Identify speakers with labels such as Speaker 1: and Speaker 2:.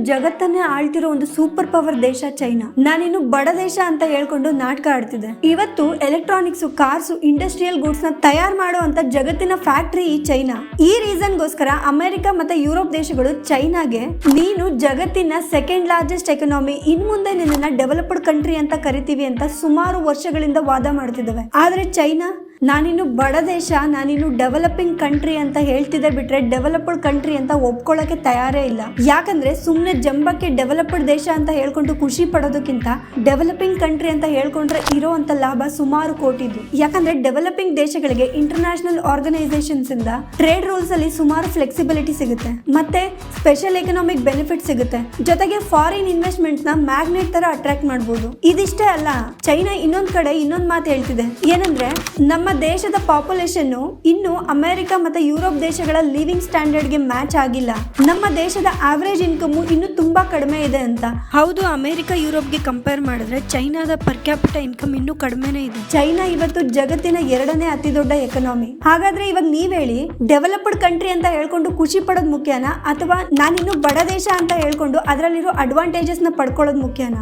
Speaker 1: ಜಗತ್ತನ್ನೇ ಆಳ್ತಿರೋ ಒಂದು super power ದೇಶ ಚೈನಾ. ನಾನಿನ್ನು ಬಡ ದೇಶ ಅಂತ ಹೇಳ್ಕೊಂಡು ನಾಟಕ ಆಡ್ತಿದೆ. ಇವತ್ತು ಎಲೆಕ್ಟ್ರಾನಿಕ್ಸ್, ಕಾರ್ಸ್, ಇಂಡಸ್ಟ್ರಿಯಲ್ ಗೂಡ್ಸ್ ನ ತಯಾರು ಮಾಡೋ ಅಂತ ಜಗತ್ತಿನ ಫ್ಯಾಕ್ಟರಿ ಈ ಚೈನಾ. ಈ ರೀಸನ್ ಗೋಸ್ಕರ ಅಮೆರಿಕ ಮತ್ತೆ ಯುರೋಪ್ ದೇಶಗಳು ಚೈನಾಗೆ ನೀನು ಜಗತ್ತಿನ ಸೆಕೆಂಡ್ ಲಾರ್ಜೆಸ್ಟ್ ಎಕನಾಮಿ, ಇನ್ ಮುಂದೆ ನಿನ್ನ ಡೆವಲಪ್ಡ್ ಕಂಟ್ರಿ ಅಂತ ಕರಿತೀವಿ ಅಂತ ಸುಮಾರು ವರ್ಷಗಳಿಂದ ವಾದ ಮಾಡ್ತಿದ್ದಾವೆ. ಆದ್ರೆ ಚೈನಾ ನಾನಿನ್ನು ಬಡ ದೇಶ, ನಾನಿನ್ನು ಡೆವಲಪಿಂಗ್ ಕಂಟ್ರಿ ಅಂತ ಹೇಳ್ತಿದೆ ಬಿಟ್ರೆ ಡೆವಲಪ್ಡ್ ಕಂಟ್ರಿ ಅಂತ ಒಪ್ಕೊಳ್ಳೋಕೆ ತಯಾರೇ ಇಲ್ಲ. ಯಾಕಂದ್ರೆ ಸುಮ್ನೆ ಜಂಬಕ್ಕೆ ಡೆವಲಪ್ಡ್ ದೇಶ ಅಂತ ಹೇಳ್ಕೊಂಡು ಖುಷಿ ಪಡೋದಕ್ಕಿಂತ ಡೆವಲಪಿಂಗ್ ಕಂಟ್ರಿ ಅಂತ ಹೇಳ್ಕೊಂಡ್ರೆ ಇರೋ ಅಂತ ಲಾಭ ಸುಮಾರು ಕೋಟಿದು. ಯಾಕಂದ್ರೆ ಡೆವಲಪಿಂಗ್ ದೇಶಗಳಿಗೆ ಇಂಟರ್ನ್ಯಾಷನಲ್ ಆರ್ಗನೈಸೇಷನ್ಸ್ ಇಂದ ಟ್ರೇಡ್ ರೂಲ್ಸ್ ಅಲ್ಲಿ ಸುಮಾರು ಫ್ಲೆಕ್ಸಿಬಿಲಿಟಿ ಸಿಗುತ್ತೆ, ಮತ್ತೆ ಸ್ಪೆಷಲ್ ಎಕನಾಮಿಕ್ ಬೆನಿಫಿಟ್ ಸಿಗುತ್ತೆ, ಜೊತೆಗೆ ಫಾರಿನ್ ಇನ್ವೆಸ್ಟ್ಮೆಂಟ್ ನ ಮ್ಯಾಗ್ನೆಟ್ ತರ ಅಟ್ರಾಕ್ಟ್ ಮಾಡಬಹುದು. ಇದಿಷ್ಟೇ ಅಲ್ಲ, ಚೈನಾ ಇನ್ನೊಂದ್ ಕಡೆ ಇನ್ನೊಂದ್ ಮಾತು ಹೇಳ್ತಿದೆ. ಏನಂದ್ರೆ ನಮ್ಮ ದೇಶದ ಪಾಪ್ಯುಲೇಷನ್ ಇನ್ನು ಅಮೆರಿಕ ಮತ್ತೆ ಯುರೋಪ್ ದೇಶಗಳ ಲಿವಿಂಗ್ ಸ್ಟ್ಯಾಂಡರ್ಡ್ ಗೆ ಮ್ಯಾಚ್ ಆಗಿಲ್ಲ. ನಮ್ಮ ದೇಶದ ಆವರೇಜ್ ಇನ್ಕಮ್ ಇನ್ನು ತುಂಬಾ ಕಡಿಮೆ ಇದೆ ಅಂತ. ಹೌದು, ಅಮೆರಿಕ ಯುರೋಪ್ ಗೆ ಕಂಪೇರ್ ಮಾಡಿದ್ರೆ ಚೈನಾದ ಪರ್ ಕ್ಯಾಪಿಟಲ್ ಇನ್ಕಮ್ ಇನ್ನೂ ಕಡಿಮೆನೇ ಇದೆ. ಚೈನಾ ಇವತ್ತು ಜಗತ್ತಿನ 2ನೇ ಅತಿ ದೊಡ್ಡ ಎಕನಾಮಿ. ಹಾಗಾದ್ರೆ ಇವಾಗ ನೀವ್ ಹೇಳಿ, ಡೆವಲಪ್ಡ್ ಕಂಟ್ರಿ ಅಂತ ಹೇಳ್ಕೊಂಡು ಖುಷಿ ಪಡೋದು ಮುಖ್ಯನಾ, ಅಥವಾ ನಾನಿನ್ನು ಬಡ ದೇಶ ಅಂತ ಹೇಳ್ಕೊಂಡು ಅದರಲ್ಲಿರೋ ಅಡ್ವಾಂಟೇಜಸ್ ನ ಪಡ್ಕೊಳ್ಳೋದು ಮುಖ್ಯನಾ?